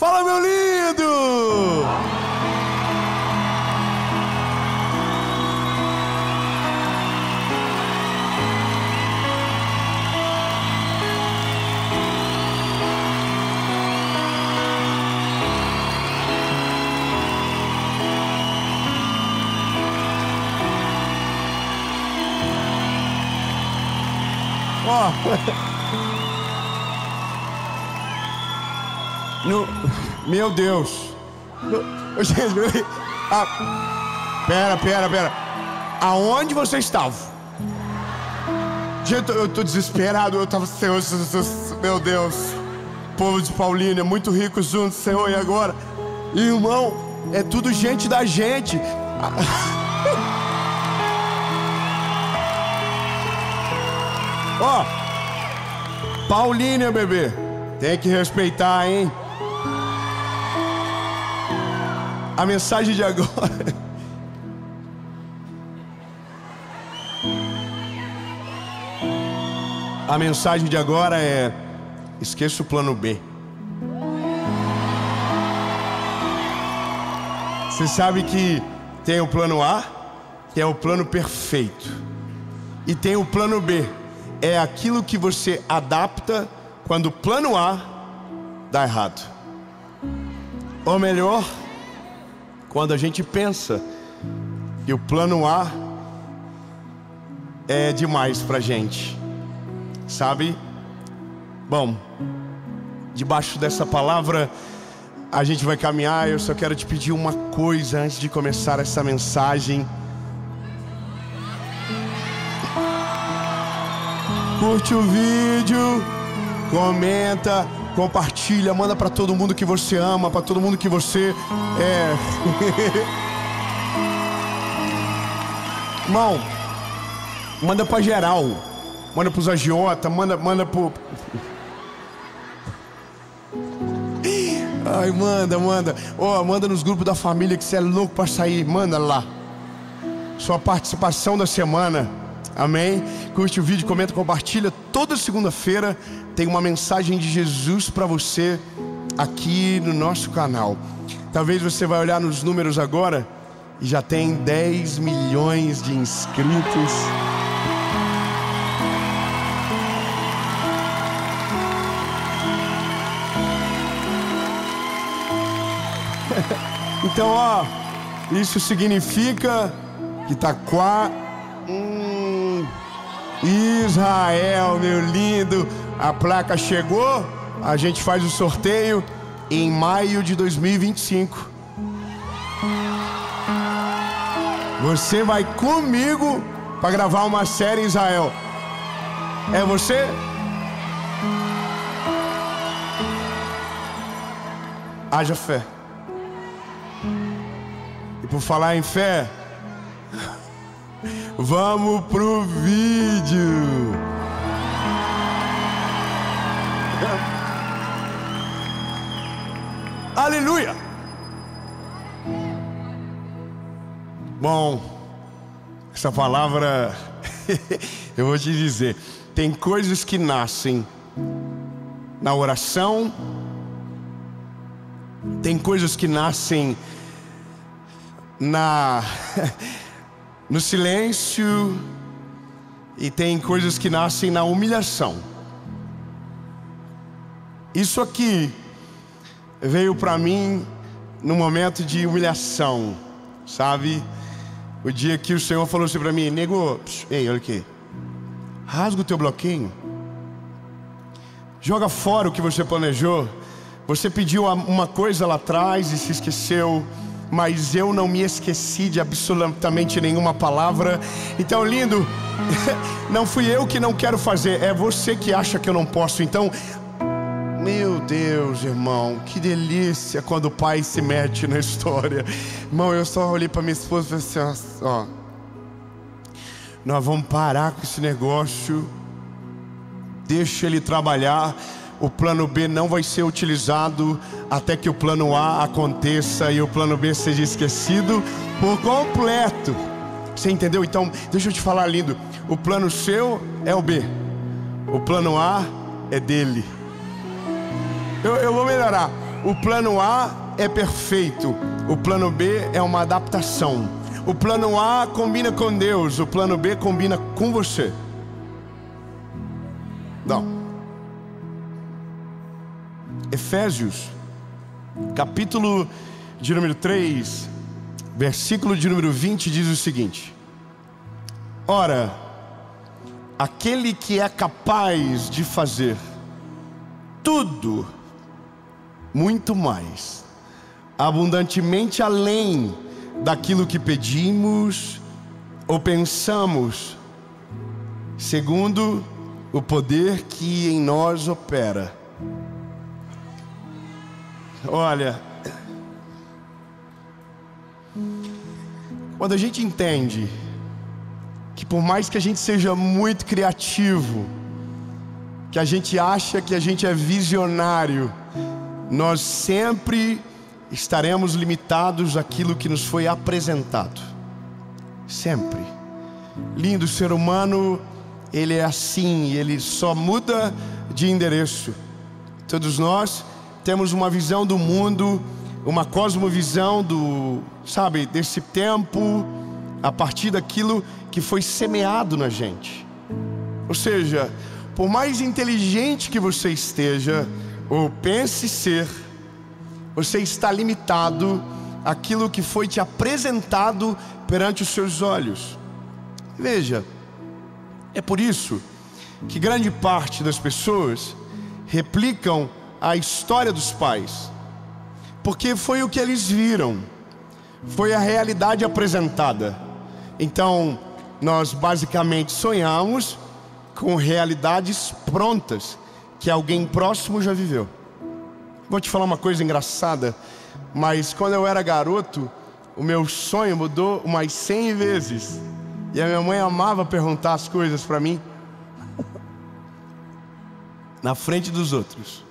Fala, meu lindo! Ó, meu Deus. Gente, pera. Aonde você estava? Gente, eu tô desesperado. Eu tava, Senhor, meu Deus. Povo de Paulínia, é muito rico junto, Senhor, e agora? Irmão, é tudo gente da gente. Ó, Paulínia, bebê, tem que respeitar, hein? A mensagem de agora. A mensagem de agora é: esqueça o plano B. Você sabe que tem o plano A, que é o plano perfeito, e tem o plano B. É aquilo que você adapta quando o plano A dá errado. Ou melhor, quando a gente pensa que o plano A é demais pra gente, sabe? Bom, debaixo dessa palavra a gente vai caminhar. Eu só quero te pedir uma coisa antes de começar essa mensagem. Curte o vídeo, comenta, compartilha, manda para todo mundo que você ama, para todo mundo que você é. Irmão, manda para geral, manda pros agiota, manda pro... Ai, manda. Ó, manda nos grupos da família que você é louco para sair, manda lá. Sua participação da semana. Amém? Curte o vídeo, comenta, compartilha. Toda segunda-feira tem uma mensagem de Jesus para você aqui no nosso canal. Talvez você vai olhar nos números agora e já tem 10 milhões de inscritos. Então, ó, isso significa que tá quase... Israel, meu lindo, a placa chegou. A gente faz o sorteio em maio de 2025. Você vai comigo para gravar uma série em Israel. É você? Haja fé. E por falar em fé, vamos pro vídeo. Aleluia. Bom, essa palavra eu vou te dizer, tem coisas que nascem na oração, tem coisas que nascem no silêncio, e tem coisas que nascem na humilhação. Isso aqui veio para mim no momento de humilhação, sabe? O dia que o Senhor falou assim para mim: nego, ei, olha aqui, rasga o teu bloquinho, joga fora o que você planejou. Você pediu uma coisa lá atrás e se esqueceu, mas eu não me esqueci de absolutamente nenhuma palavra. Então, lindo, não fui eu que não quero fazer, é você que acha que eu não posso. Então, meu Deus, irmão, que delícia quando o pai se mete na história. Irmão, eu só olhei para minha esposa e falei assim: ó, nós vamos parar com esse negócio, deixa ele trabalhar. O plano B não vai ser utilizado até que o plano A aconteça e o plano B seja esquecido por completo. Você entendeu? Então, deixa eu te falar, lindo. O plano seu é o B, o plano A é dele. Eu vou melhorar. o plano A é perfeito, o plano B é uma adaptação. O plano A combina com Deus, o plano B combina com você. Não. Efésios, capítulo de número 3, versículo de número 20 diz o seguinte: ora, aquele que é capaz de fazer tudo, muito mais, abundantemente além daquilo que pedimos ou pensamos, segundo o poder que em nós opera. Olha, quando a gente entende que por mais que a gente seja muito criativo, que a gente acha que a gente é visionário, nós sempre estaremos limitados àquilo que nos foi apresentado. Sempre. Lindo, o ser humano, ele é assim, ele só muda de endereço. Todos nós temos uma visão do mundo, uma cosmovisão desse tempo, a partir daquilo que foi semeado na gente. Ou seja, por mais inteligente que você esteja, ou pense ser, você está limitado àquilo que foi te apresentado perante os seus olhos. Veja, é por isso que grande parte das pessoas replicam a história dos pais, porque foi o que eles viram, foi a realidade apresentada. Então, nós basicamente sonhamos com realidades prontas que alguém próximo já viveu. Vou te falar uma coisa engraçada, mas quando eu era garoto, o meu sonho mudou umas 100 vezes. E a minha mãe amava perguntar as coisas para mim na frente dos outros.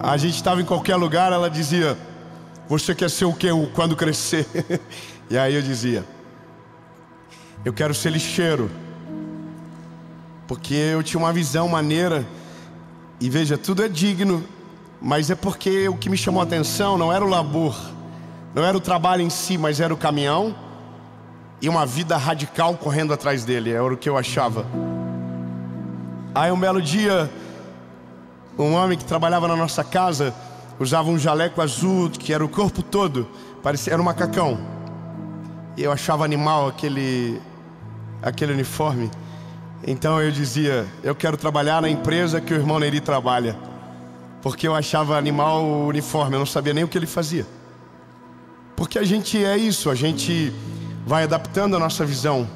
A gente estava em qualquer lugar, ela dizia: você quer ser o que quando crescer? E aí eu dizia: eu quero ser lixeiro. Porque eu tinha uma visão maneira. E veja, tudo é digno, mas é porque o que me chamou a atenção não era o labor, não era o trabalho em si, mas era o caminhão e uma vida radical correndo atrás dele. Era o que eu achava. Aí um belo dia, um homem que trabalhava na nossa casa usava um jaleco azul, que era o corpo todo, parecia, era um macacão. E eu achava animal aquele uniforme. Então eu dizia: eu quero trabalhar na empresa que o irmão Neri trabalha. Porque eu achava animal o uniforme, eu não sabia nem o que ele fazia. Porque a gente é isso, a gente vai adaptando a nossa visão.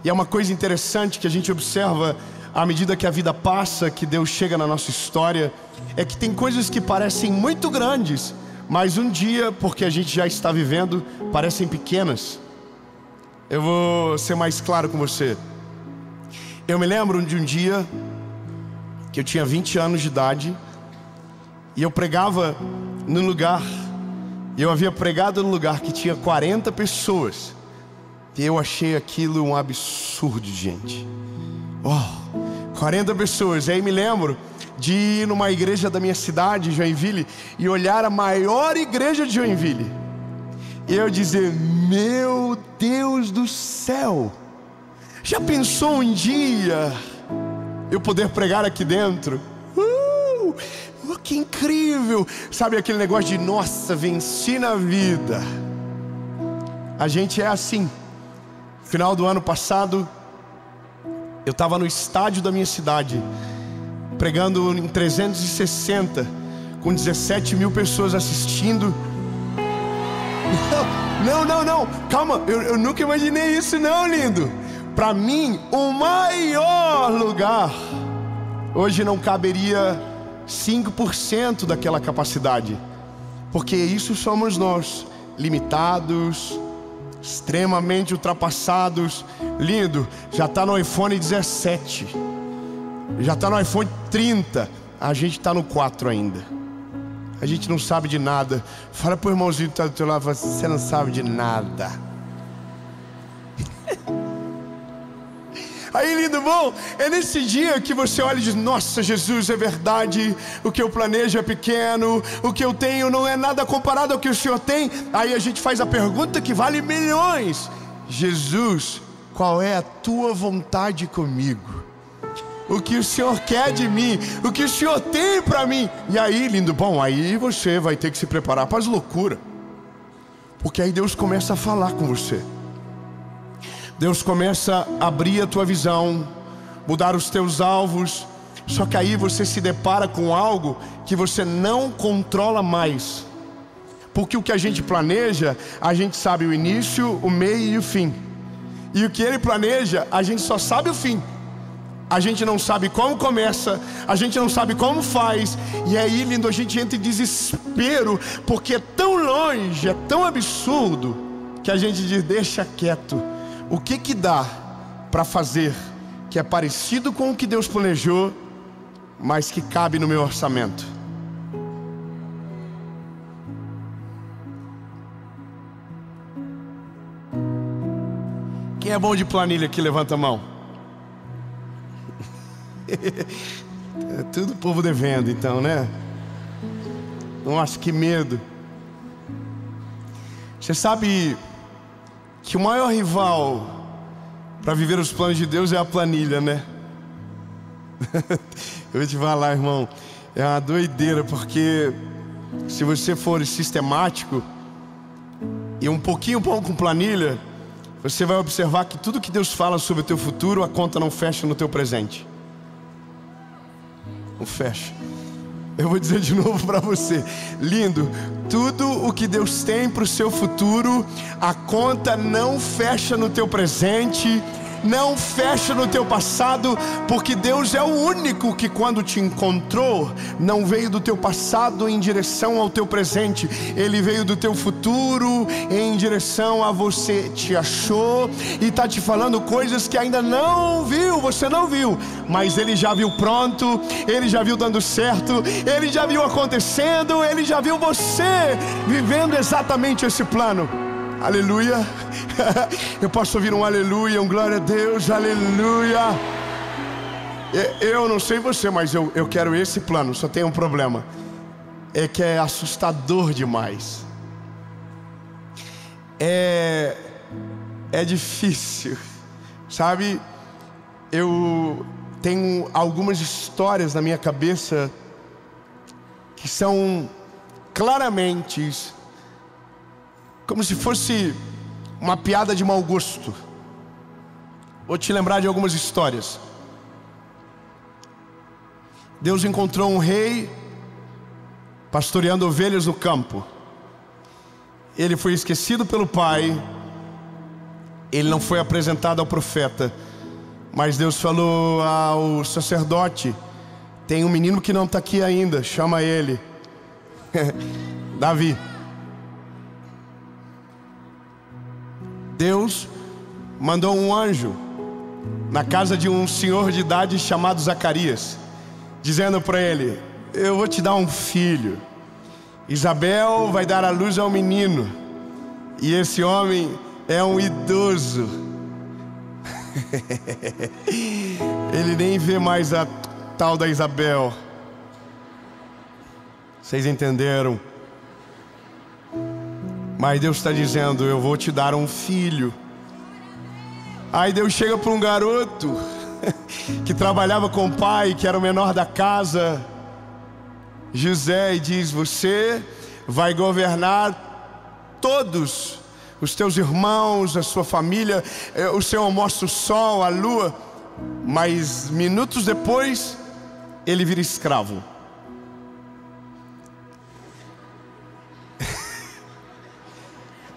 E é uma coisa interessante que a gente observa à medida que a vida passa, que Deus chega na nossa história, é que tem coisas que parecem muito grandes, mas um dia, porque a gente já está vivendo, parecem pequenas. Eu vou ser mais claro com você. Eu me lembro de um dia que eu tinha 20 anos de idade e eu pregava num lugar, e eu havia pregado num lugar que tinha 40 pessoas. E eu achei aquilo um absurdo, gente. 40 pessoas. E aí me lembro de ir numa igreja da minha cidade, Joinville, e olhar a maior igreja de Joinville. E eu dizer: meu Deus do céu, já pensou um dia eu poder pregar aqui dentro? Que incrível! Sabe aquele negócio de nossa, venci na vida. A gente é assim. Final do ano passado, eu estava no estádio da minha cidade, pregando em 360, com 17 mil pessoas assistindo. Não, calma, eu nunca imaginei isso não, lindo. Para mim, o maior lugar hoje não caberia 5% daquela capacidade, porque isso somos nós, limitados, extremamente ultrapassados. Lindo, já está no iPhone 17, já está no iPhone 30, a gente está no 4 ainda. A gente não sabe de nada. Fala pro irmãozinho que está do teu lado, você não sabe de nada. Aí, lindo, bom, é nesse dia que você olha e diz: nossa, Jesus, é verdade, o que eu planejo é pequeno, o que eu tenho não é nada comparado ao que o Senhor tem. Aí a gente faz a pergunta que vale milhões: Jesus, qual é a tua vontade comigo? O que o Senhor quer de mim? O que o Senhor tem para mim? E aí, lindo, bom, aí você vai ter que se preparar para as loucuras, porque aí Deus começa a falar com você. Deus começa a abrir a tua visão, mudar os teus alvos. Só que aí você se depara com algo que você não controla mais, porque o que a gente planeja, a gente sabe o início, o meio e o fim. E o que Ele planeja, a gente só sabe o fim. A gente não sabe como começa, a gente não sabe como faz. E aí, lindo, a gente entra em desespero, porque é tão longe, é tão absurdo, que a gente diz: deixa quieto. O que dá para fazer que é parecido com o que Deus planejou, mas que cabe no meu orçamento? Quem é bom de planilha aqui, levanta a mão. É tudo o povo devendo, então, né? Nossa, que medo. Você sabe que o maior rival para viver os planos de Deus é a planilha, né? Eu vou te falar, irmão, é uma doideira, porque se você for sistemático e um pouquinho bom com planilha, você vai observar que tudo que Deus fala sobre o teu futuro, a conta não fecha no teu presente. Não fecha. Eu vou dizer de novo para você, lindo, tudo o que Deus tem para o seu futuro, a conta não fecha no teu presente, não fecha no teu passado, porque Deus é o único que, quando te encontrou, não veio do teu passado em direção ao teu presente, Ele veio do teu futuro em direção a você. Te achou e está te falando coisas que ainda não viu, você não viu, mas Ele já viu pronto, Ele já viu dando certo, Ele já viu acontecendo, Ele já viu você vivendo exatamente esse plano. Aleluia. Eu posso ouvir um aleluia, um glória a Deus, aleluia. Eu não sei você, mas eu quero esse plano. Só tem um problema, é que é assustador demais. É difícil, sabe? Eu tenho algumas histórias na minha cabeça que são claramente como se fosse uma piada de mau gosto. Vou te lembrar de algumas histórias. Deus encontrou um rei pastoreando ovelhas no campo. Ele foi esquecido pelo pai. Ele não foi apresentado ao profeta, mas Deus falou ao sacerdote: tem um menino que não está aqui ainda, chama ele. Davi. Deus mandou um anjo na casa de um senhor de idade chamado Zacarias, dizendo para ele: eu vou te dar um filho. Isabel vai dar à luz ao menino, e esse homem é um idoso. Ele nem vê mais a tal da Isabel. Vocês entenderam? Mas Deus está dizendo: eu vou te dar um filho. Aí Deus chega para um garoto que trabalhava com o pai, que era o menor da casa, José, e diz: você vai governar todos os teus irmãos, a sua família. O Senhor mostra o sol, a lua, mas minutos depois ele vira escravo.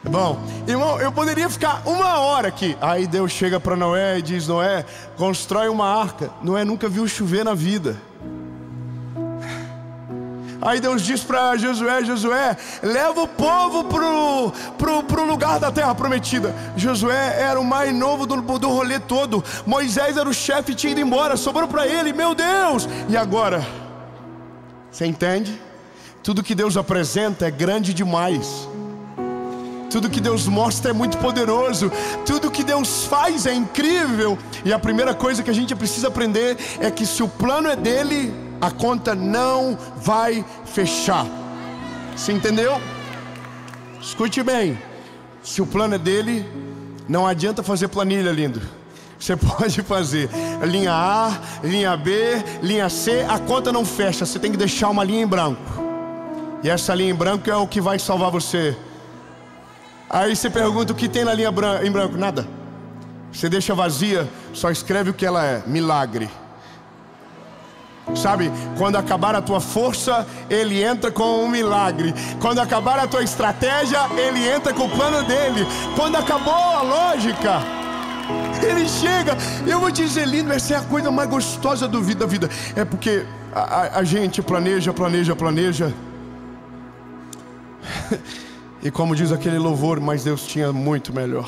Bom, irmão, eu poderia ficar uma hora aqui. Aí Deus chega para Noé e diz: Noé, constrói uma arca. Noé nunca viu chover na vida. Aí Deus diz para Josué: Josué, leva o povo pro lugar da terra prometida. Josué era o mais novo do rolê todo. Moisés era o chefe e tinha ido embora. Sobrou para ele, meu Deus. E agora? Você entende? Tudo que Deus apresenta é grande demais. Tudo que Deus mostra é muito poderoso. Tudo que Deus faz é incrível. E a primeira coisa que a gente precisa aprender é que se o plano é dele, a conta não vai fechar. Você entendeu? Escute bem. Se o plano é dele, não adianta fazer planilha, lindo. Você pode fazer linha A, linha B, linha C, a conta não fecha. Você tem que deixar uma linha em branco. E essa linha em branco é o que vai salvar você. Aí você pergunta o que tem na linha em branco. Nada. Você deixa vazia, só escreve o que ela é: milagre. Sabe, quando acabar a tua força, ele entra com um milagre. Quando acabar a tua estratégia, ele entra com o plano dele. Quando acabou a lógica, ele chega. Eu vou te dizer, lindo, essa é a coisa mais gostosa da vida. É porque a gente planeja. E como diz aquele louvor, mas Deus tinha muito melhor.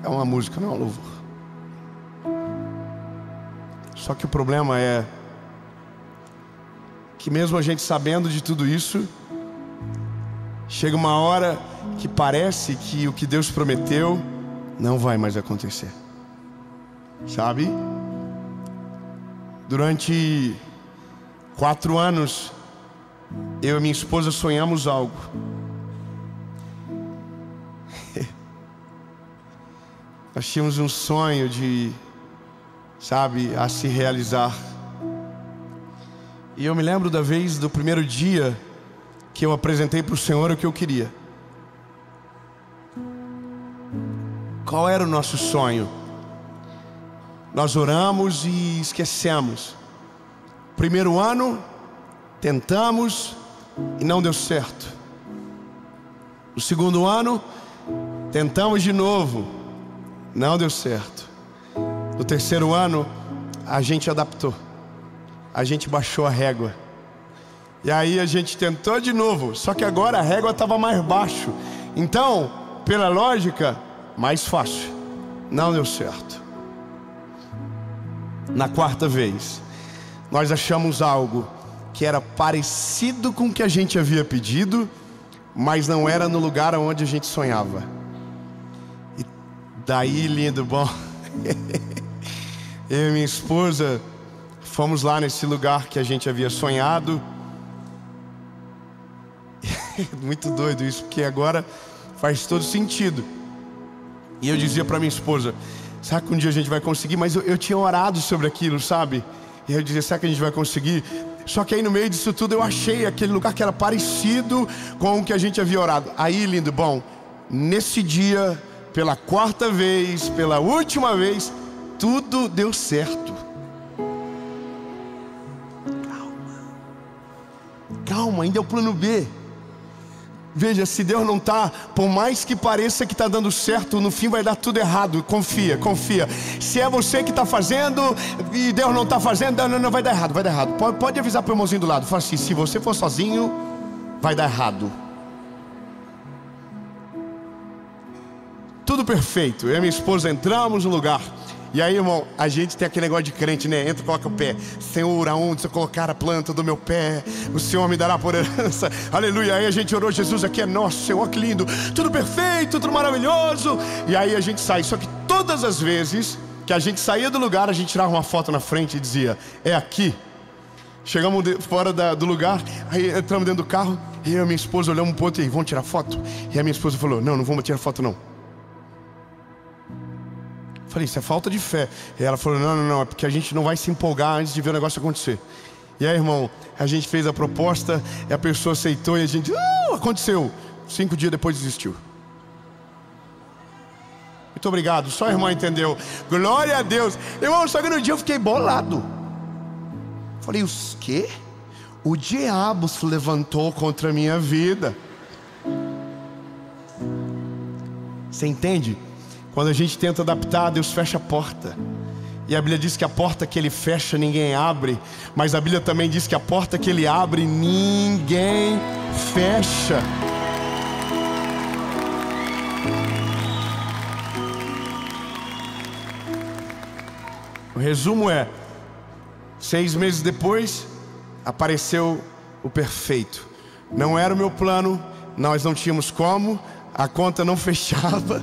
É uma música, não é um louvor. Só que o problema é que mesmo a gente sabendo de tudo isso, chega uma hora que parece que o que Deus prometeu não vai mais acontecer. Sabe? Durante 4 anos, eu e minha esposa sonhamos algo. Nós tínhamos um sonho de, sabe, a se realizar. E eu me lembro da vez do primeiro dia que eu apresentei para o Senhor o que eu queria. Qual era o nosso sonho? Nós oramos e esquecemos. Primeiro ano, tentamos e não deu certo. No segundo ano, tentamos de novo, não deu certo. No terceiro ano, a gente adaptou. A gente baixou a régua. E aí a gente tentou de novo, só que agora a régua estava mais baixo. Então, pela lógica, mais fácil. Não deu certo. Na quarta vez, nós achamos algo que era parecido com o que a gente havia pedido, mas não era no lugar onde a gente sonhava. E daí, lindo, bom, eu e minha esposa fomos lá nesse lugar que a gente havia sonhado. Muito doido isso, porque agora faz todo sentido. E eu dizia para minha esposa: será que um dia a gente vai conseguir? Mas eu tinha orado sobre aquilo, sabe? E eu dizia: será que a gente vai conseguir? Só que aí no meio disso tudo eu achei aquele lugar que era parecido com o que a gente havia orado. Aí, lindo, bom, nesse dia, pela quarta vez, pela última vez, tudo deu certo. Calma, ainda é o plano B. Veja, se Deus não está, por mais que pareça que está dando certo, no fim vai dar tudo errado. Confia. Se é você que está fazendo e Deus não está fazendo, não, vai dar errado. Pode avisar para o irmãozinho do lado. Fala assim: se você for sozinho, vai dar errado. Tudo perfeito. Eu e minha esposa entramos no lugar. E aí, irmão, a gente tem aquele negócio de crente, né? Entra e coloca o pé. Senhor, aonde você colocar a planta do meu pé, o Senhor me dará por herança. Aleluia. Aí a gente orou: Jesus, aqui é nosso, Senhor, que lindo. Tudo perfeito, tudo maravilhoso. E aí a gente sai. Só que todas as vezes que a gente saía do lugar, a gente tirava uma foto na frente e dizia: é aqui. Chegamos fora do lugar, aí entramos dentro do carro. E eu e minha esposa olhamos um ponto e aí: vamos tirar foto? E a minha esposa falou: não vamos tirar foto não. Falei: isso é falta de fé. E ela falou: não, é porque a gente não vai se empolgar antes de ver o negócio acontecer. E aí, irmão, a gente fez a proposta, e a pessoa aceitou, e a gente, aconteceu. 5 dias depois desistiu. Muito obrigado, só a irmã entendeu. Glória a Deus. Irmão, só que no dia eu fiquei bolado. Falei: o quê? O diabo se levantou contra a minha vida. Você entende? Quando a gente tenta adaptar, Deus fecha a porta. E a Bíblia diz que a porta que Ele fecha, ninguém abre. Mas a Bíblia também diz que a porta que Ele abre, ninguém fecha. O resumo é: 6 meses depois, apareceu o perfeito. Não era o meu plano, nós não tínhamos como, a conta não fechava.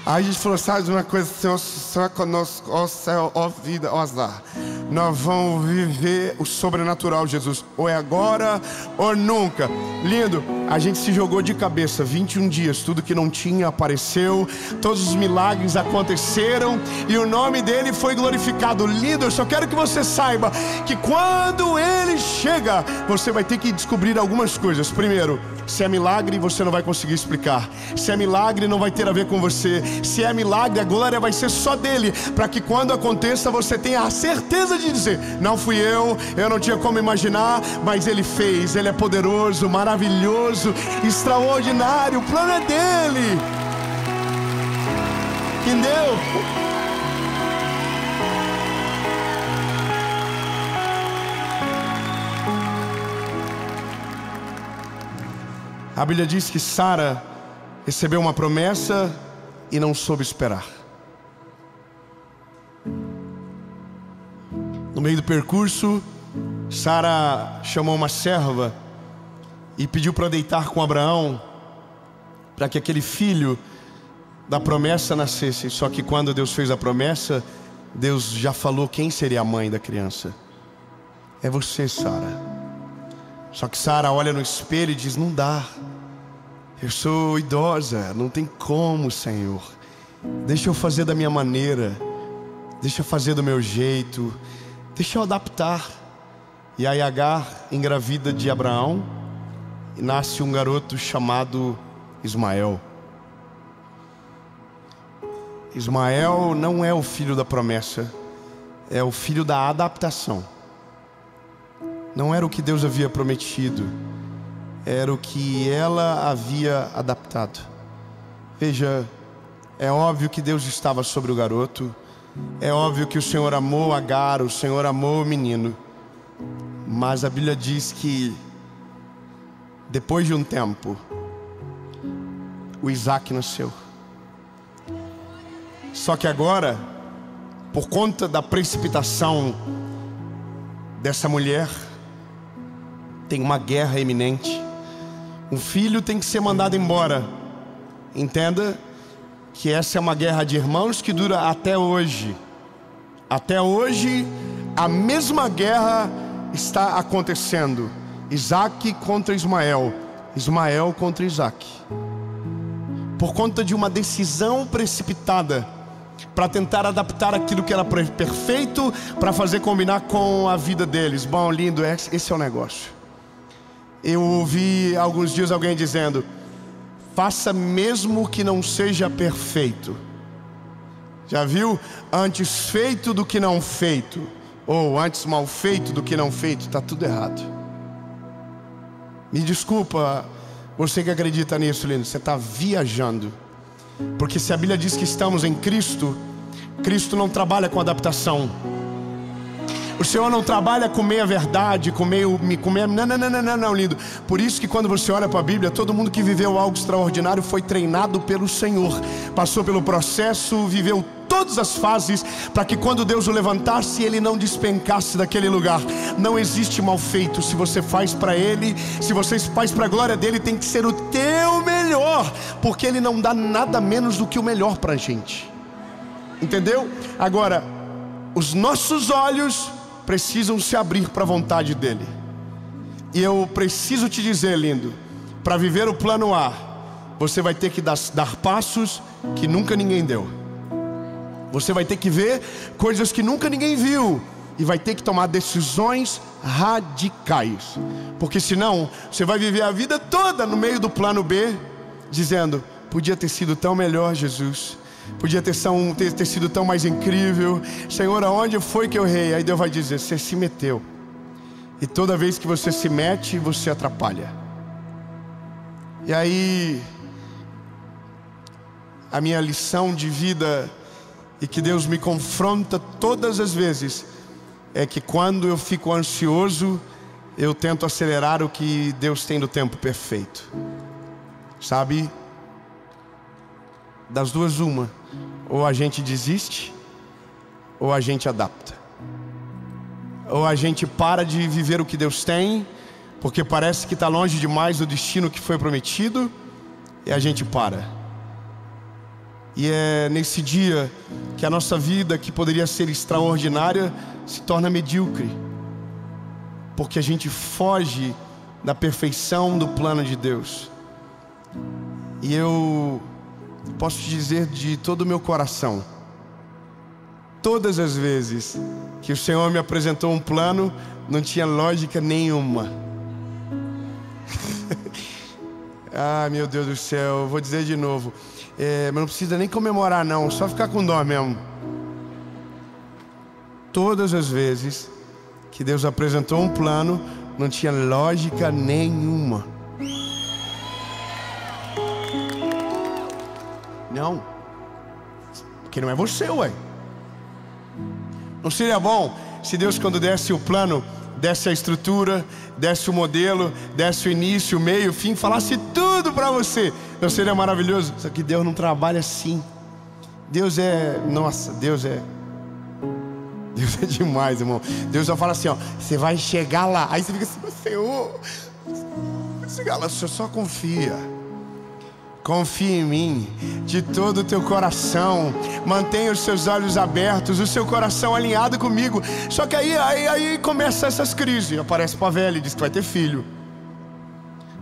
Aí a gente falou, sabe uma coisa, Senhor, Senhor conosco, ó céu, ó vida, ó azar. Nós vamos viver o sobrenatural, Jesus. Ou é agora ou nunca. Lindo, a gente se jogou de cabeça 21 dias, tudo que não tinha apareceu, todos os milagres aconteceram e o nome dele foi glorificado. Lindo, eu só quero que você saiba que quando ele chega, você vai ter que descobrir algumas coisas. Primeiro, se é milagre, você não vai conseguir explicar. Se é milagre, não vai ter a ver com você. Se é milagre, a glória vai ser só dele, para que quando aconteça, você tenha a certeza de dizer, não fui eu não tinha como imaginar, mas ele fez. Ele é poderoso, maravilhoso, extraordinário, o plano é dele. Entendeu? A Bíblia diz que Sara recebeu uma promessa e não soube esperar. No meio do percurso, Sara chamou uma serva e pediu para deitar com Abraão, para que aquele filho da promessa nascesse. Só que quando Deus fez a promessa, Deus já falou quem seria a mãe da criança. É você, Sara. Só que Sara olha no espelho e diz, não dá, eu sou idosa, não tem como, Senhor. Deixa eu fazer da minha maneira, deixa eu fazer do meu jeito, deixa eu adaptar. E aí Agar engravida de Abraão e nasce um garoto chamado Ismael. Ismael não é o filho da promessa, é o filho da adaptação. Não era o que Deus havia prometido, era o que ela havia adaptado. Veja, é óbvio que Deus estava sobre o garoto, é óbvio que o Senhor amou Agar, o Senhor amou o menino. Mas a Bíblia diz que depois de um tempo, o Isaac nasceu. Só que agora, por conta da precipitação dessa mulher, tem uma guerra iminente. Um filho tem que ser mandado embora. Entenda que essa é uma guerra de irmãos que dura até hoje. Até hoje, a mesma guerra está acontecendo. Isaac contra Ismael, Ismael contra Isaac. Por conta de uma decisão precipitada, para tentar adaptar aquilo que era perfeito, para fazer combinar com a vida deles. Bom, lindo, esse é o negócio. Eu ouvi alguns dias alguém dizendo, faça mesmo que não seja perfeito. Já viu? Antes feito do que não feito. Ou antes mal feito do que não feito. Está tudo errado. Me desculpa, você que acredita nisso, lindo, você está viajando. Porque se a Bíblia diz que estamos em Cristo, Cristo não trabalha com adaptação. O Senhor não trabalha com meia verdade, com meio... Não, lindo. Por isso que quando você olha para a Bíblia, todo mundo que viveu algo extraordinário foi treinado pelo Senhor. Passou pelo processo, viveu todas as fases, para que quando Deus o levantasse, ele não despencasse daquele lugar. Não existe mal feito. Se você faz para Ele, se você faz para a glória dEle, tem que ser o teu melhor, porque Ele não dá nada menos do que o melhor para a gente. Entendeu? Agora, os nossos olhos precisam se abrir para a vontade dEle. E eu preciso te dizer, lindo, para viver o plano A, você vai ter que dar passos que nunca ninguém deu. Você vai ter que ver coisas que nunca ninguém viu. E vai ter que tomar decisões radicais. Porque senão, você vai viver a vida toda no meio do plano B, dizendo, podia ter sido tão melhor, Jesus. Podia ter sido tão mais incrível. Senhor, aonde foi que eu errei? Aí Deus vai dizer, você se meteu. E toda vez que você se mete, você atrapalha. E aí, a minha lição de vida, e que Deus me confronta todas as vezes, é que quando eu fico ansioso, eu tento acelerar o que Deus tem no tempo perfeito. Sabe? Das duas uma, ou a gente desiste, ou a gente adapta. Ou a gente para de viver o que Deus tem, porque parece que está longe demais do destino que foi prometido, e a gente para. E é nesse dia que a nossa vida, que poderia ser extraordinária, se torna medíocre, porque a gente foge da perfeição do plano de Deus. E eu posso te dizer de todo o meu coração, todas as vezes que o Senhor me apresentou um plano, não tinha lógica nenhuma. Ah, meu Deus do céu, eu vou dizer de novo, mas não precisa nem comemorar não, só ficar com dó mesmo. Todas as vezes que Deus apresentou um plano, não tinha lógica nenhuma. Não, porque não é você, ué. Não seria bom se Deus, quando desse o plano, desse a estrutura, desse o modelo, desse o início, o meio, o fim, falasse tudo para você? Não seria maravilhoso? Só que Deus não trabalha assim. Deus é, nossa, Deus é demais, irmão. Deus só fala assim, ó, você vai chegar lá. Aí você fica assim, Senhor, chegar lá, você só confia. Confia em mim de todo o teu coração. Mantenha os seus olhos abertos, o seu coração alinhado comigo. Só que aí começa essas crises. Aparece para a velha e diz que vai ter filho.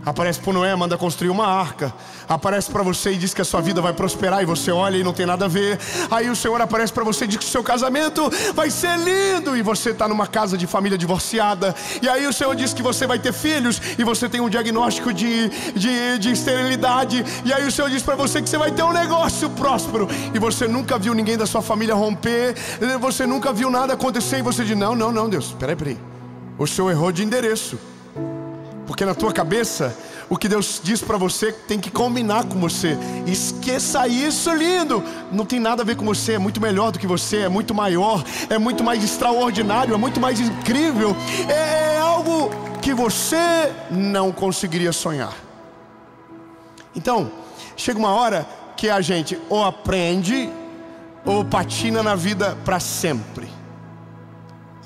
Aparece para Noé, manda construir uma arca. Aparece para você e diz que a sua vida vai prosperar, e você olha e não tem nada a ver. Aí o Senhor aparece para você e diz que o seu casamento vai ser lindo, e você está numa casa de família divorciada. E aí o Senhor diz que você vai ter filhos, e você tem um diagnóstico de esterilidade. E aí o Senhor diz para você que você vai ter um negócio próspero, e você nunca viu ninguém da sua família romper, você nunca viu nada acontecer, e você diz, não Deus, peraí, o Senhor errou de endereço. Porque na tua cabeça, o que Deus diz para você tem que combinar com você. Esqueça isso, lindo. Não tem nada a ver com você, é muito melhor do que você, é muito maior, é muito mais extraordinário, é muito mais incrível. É algo que você não conseguiria sonhar. Então, chega uma hora que a gente ou aprende ou patina na vida para sempre.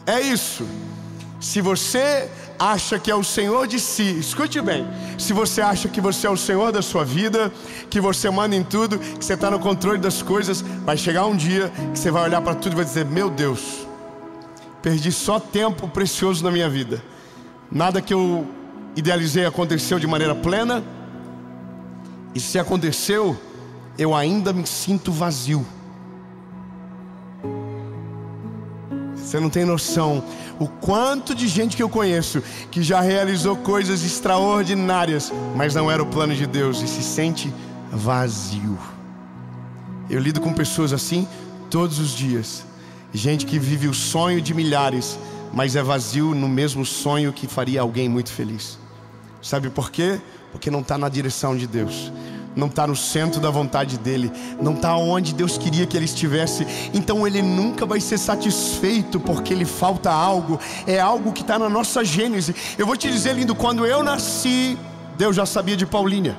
É isso. Se você acha que é o Senhor de si, escute bem, se você acha que você é o Senhor da sua vida, que você manda em tudo, que você está no controle das coisas, vai chegar um dia que você vai olhar para tudo e vai dizer, meu Deus, perdi só tempo precioso na minha vida. Nada que eu idealizei aconteceu de maneira plena, e se aconteceu, eu ainda me sinto vazio. Você não tem noção o quanto de gente que eu conheço que já realizou coisas extraordinárias, mas não era o plano de Deus, e se sente vazio. Eu lido com pessoas assim todos os dias. Gente que vive o sonho de milhares, mas é vazio no mesmo sonho que faria alguém muito feliz. Sabe por quê? Porque não está na direção de Deus, não está no centro da vontade dEle, não está onde Deus queria que ele estivesse. Então ele nunca vai ser satisfeito, porque lhe falta algo. É algo que está na nossa gênese. Eu vou te dizer, lindo, quando eu nasci, Deus já sabia de Paulinha,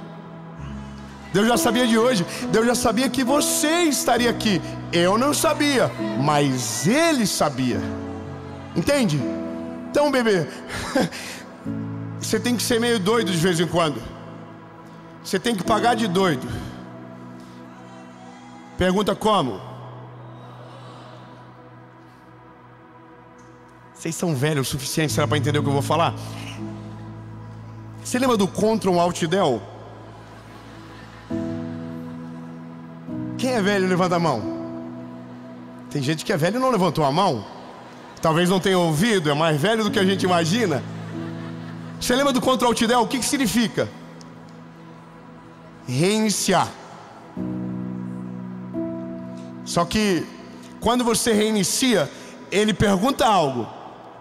Deus já sabia de hoje, Deus já sabia que você estaria aqui. Eu não sabia, mas Ele sabia. Entende? Então, bebê, você tem que ser meio doido de vez em quando. Você tem que pagar de doido. Pergunta como? Vocês são velhos o suficiente, será para entender o que eu vou falar? Você lembra do Ctrl Alt Del? Quem é velho, levanta a mão. Tem gente que é velho e não levantou a mão. Talvez não tenha ouvido, é mais velho do que a gente imagina. Você lembra do Ctrl Alt Del? O que significa? Reiniciar. Só que quando você reinicia, ele pergunta algo.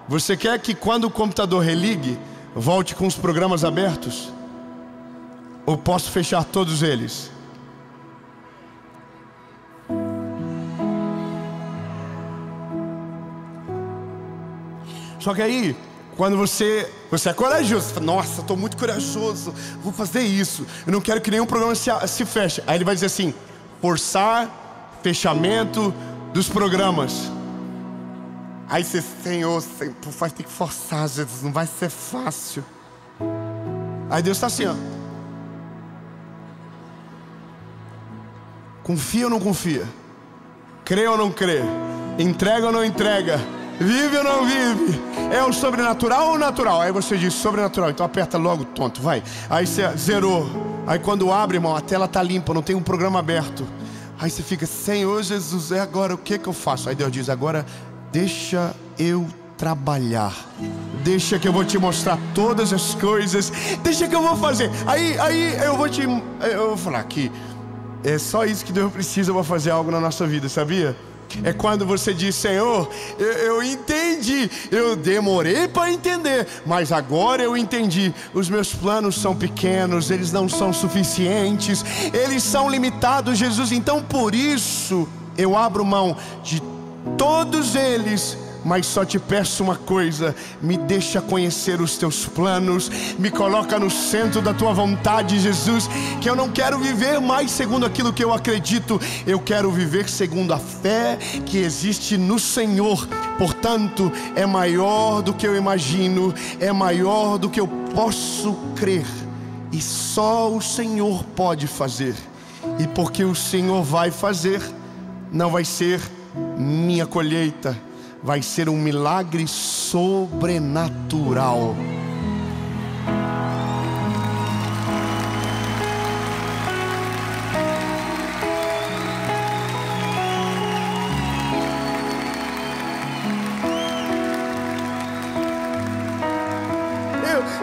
Você quer que quando o computador religue, volte com os programas abertos? Ou posso fechar todos eles? Só que aí, quando você é corajoso, você fala, nossa, estou muito corajoso, vou fazer isso, eu não quero que nenhum programa se feche. Aí ele vai dizer assim, forçar fechamento dos programas. Aí você, Senhor, vai ter que forçar, Jesus, não vai ser fácil. Aí Deus está assim, ó. Confia ou não confia? Crê ou não crê? Entrega ou não entrega? Vive ou não vive? É o sobrenatural ou o natural? Aí você diz sobrenatural, então aperta logo, tonto, vai. Aí você zerou. Aí quando abre, irmão, a tela tá limpa, não tem um programa aberto. Aí você fica, Senhor Jesus, agora o que eu faço? Aí Deus diz, agora deixa eu trabalhar. Deixa que eu vou te mostrar todas as coisas. Deixa que eu vou fazer. Aí eu vou falar que é só isso que Deus precisa para fazer algo na nossa vida, sabia? É quando você diz, Senhor, eu entendi, eu demorei para entender, mas agora eu entendi. Os meus planos são pequenos, eles não são suficientes, eles são limitados, Jesus. Então por isso eu abro mão de todos eles, mas só te peço uma coisa: me deixa conhecer os teus planos, me coloca no centro da tua vontade, Jesus. Que eu não quero viver mais segundo aquilo que eu acredito, eu quero viver segundo a fé que existe no Senhor. Portanto, é maior do que eu imagino, é maior do que eu posso crer, e só o Senhor pode fazer. E porque o Senhor vai fazer, não vai ser minha colheita, vai ser um milagre sobrenatural.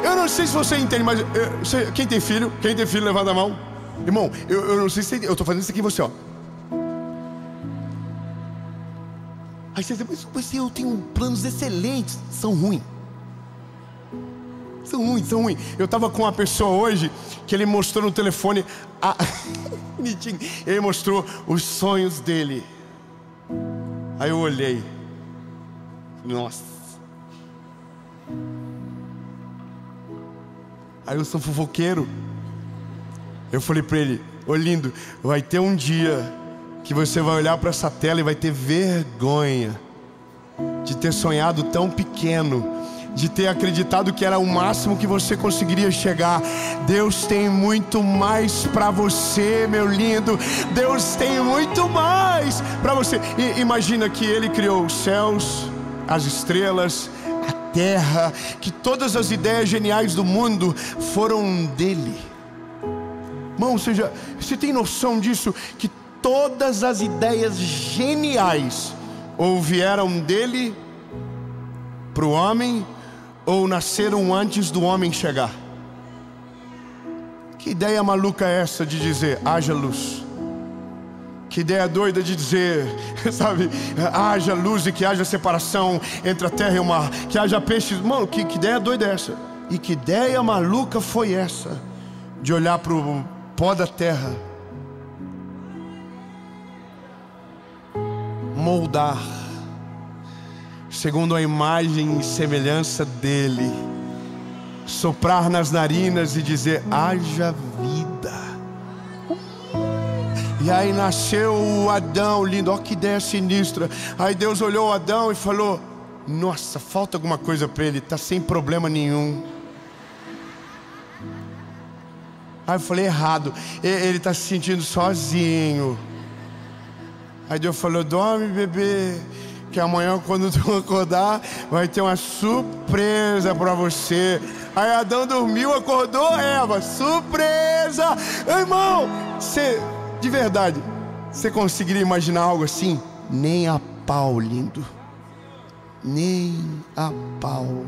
Eu não sei se você entende, mas quem tem filho, levanta a mão. Irmão, eu não sei se eu estou fazendo isso aqui em você, ó. Aí você diz, mas eu tenho planos excelentes. São ruins. Eu estava com uma pessoa hoje que ele mostrou no telefone ele mostrou os sonhos dele. Aí eu olhei. Nossa. Aí eu sou fofoqueiro. Eu falei para ele, ô lindo, vai ter um dia que você vai olhar para essa tela e vai ter vergonha de ter sonhado tão pequeno, de ter acreditado que era o máximo que você conseguiria chegar. Deus tem muito mais para você, meu lindo. Deus tem muito mais para você. E imagina que Ele criou os céus, as estrelas, a terra, que todas as ideias geniais do mundo foram dele. Irmão, você tem noção disso? Que todas as ideias geniais ou vieram dele para o homem, ou nasceram antes do homem chegar. Que ideia maluca é essa de dizer, haja luz? Que ideia doida de dizer, sabe, haja luz e que haja separação entre a terra e o mar, que haja peixes. Mano, que ideia doida é essa? E que ideia maluca foi essa de olhar para o pó da terra, moldar segundo a imagem e semelhança dele, soprar nas narinas e dizer, haja vida. E aí nasceu o Adão, lindo, olha que ideia sinistra. Aí Deus olhou o Adão e falou, nossa, falta alguma coisa para ele, está sem problema nenhum. Aí eu falei, errado, ele está se sentindo sozinho. Aí Deus falou, dorme, bebê, que amanhã quando tu acordar vai ter uma surpresa para você. Aí Adão dormiu, acordou Eva, surpresa. Irmão, de verdade, você conseguiria imaginar algo assim? Nem a pau, lindo. Nem a pau.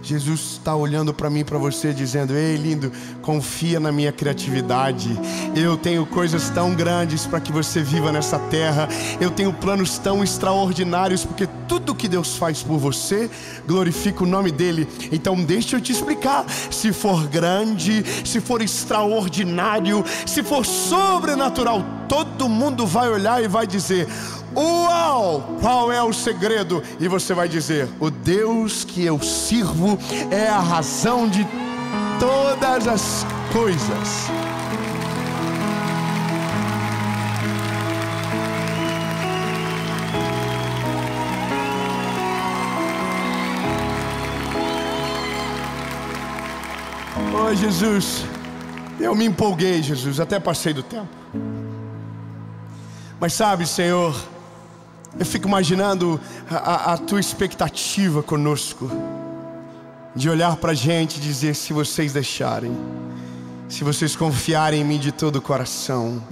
Jesus está olhando para mim e para você dizendo, ei lindo, confia na minha criatividade. Eu tenho coisas tão grandes para que você viva nessa terra. Eu tenho planos tão extraordinários, porque tudo que Deus faz por você glorifica o nome dele. Então deixa eu te explicar. Se for grande, se for extraordinário, se for sobrenatural, todo mundo vai olhar e vai dizer, uau, qual é o segredo? E você vai dizer, o Deus que eu sirvo é a razão de todas as coisas. Oh, Jesus, eu me empolguei, Jesus, até passei do tempo. Mas sabe, Senhor, eu fico imaginando a tua expectativa conosco, de olhar pra gente e dizer: se vocês deixarem, se vocês confiarem em mim de todo o coração,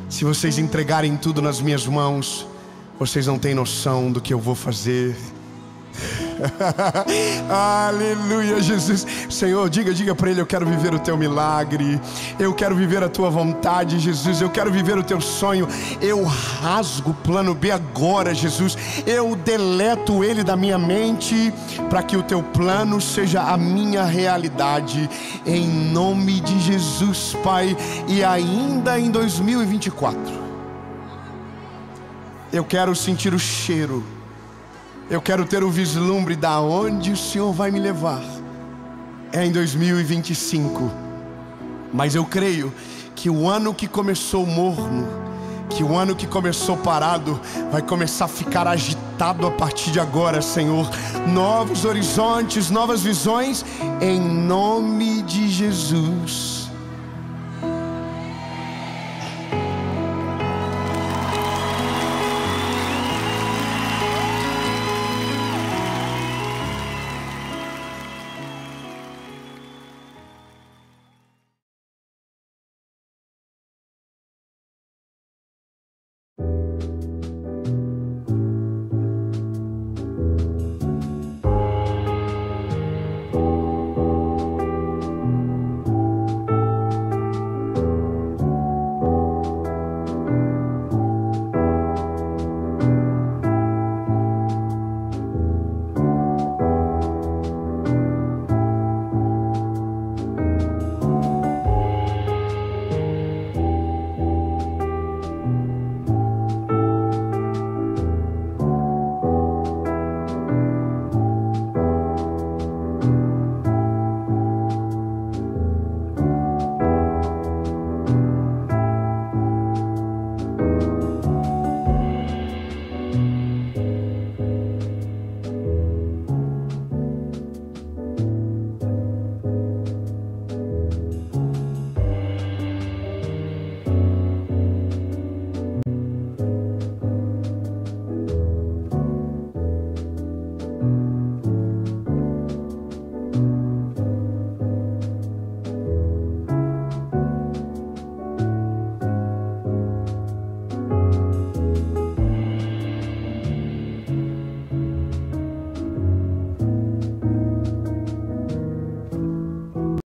se vocês entregarem tudo nas minhas mãos, vocês não têm noção do que eu vou fazer. Aleluia, Jesus. Senhor, diga para Ele: eu quero viver o teu milagre, eu quero viver a tua vontade, Jesus, eu quero viver o teu sonho. Eu rasgo o plano B agora, Jesus, eu deleto ele da minha mente, para que o teu plano seja a minha realidade, em nome de Jesus, Pai. E ainda em 2024, eu quero sentir o cheiro, eu quero ter o vislumbre da onde o Senhor vai me levar. É em 2025. Mas eu creio que o ano que começou morno, que o ano que começou parado, vai começar a ficar agitado a partir de agora, Senhor. Novos horizontes, novas visões, em nome de Jesus.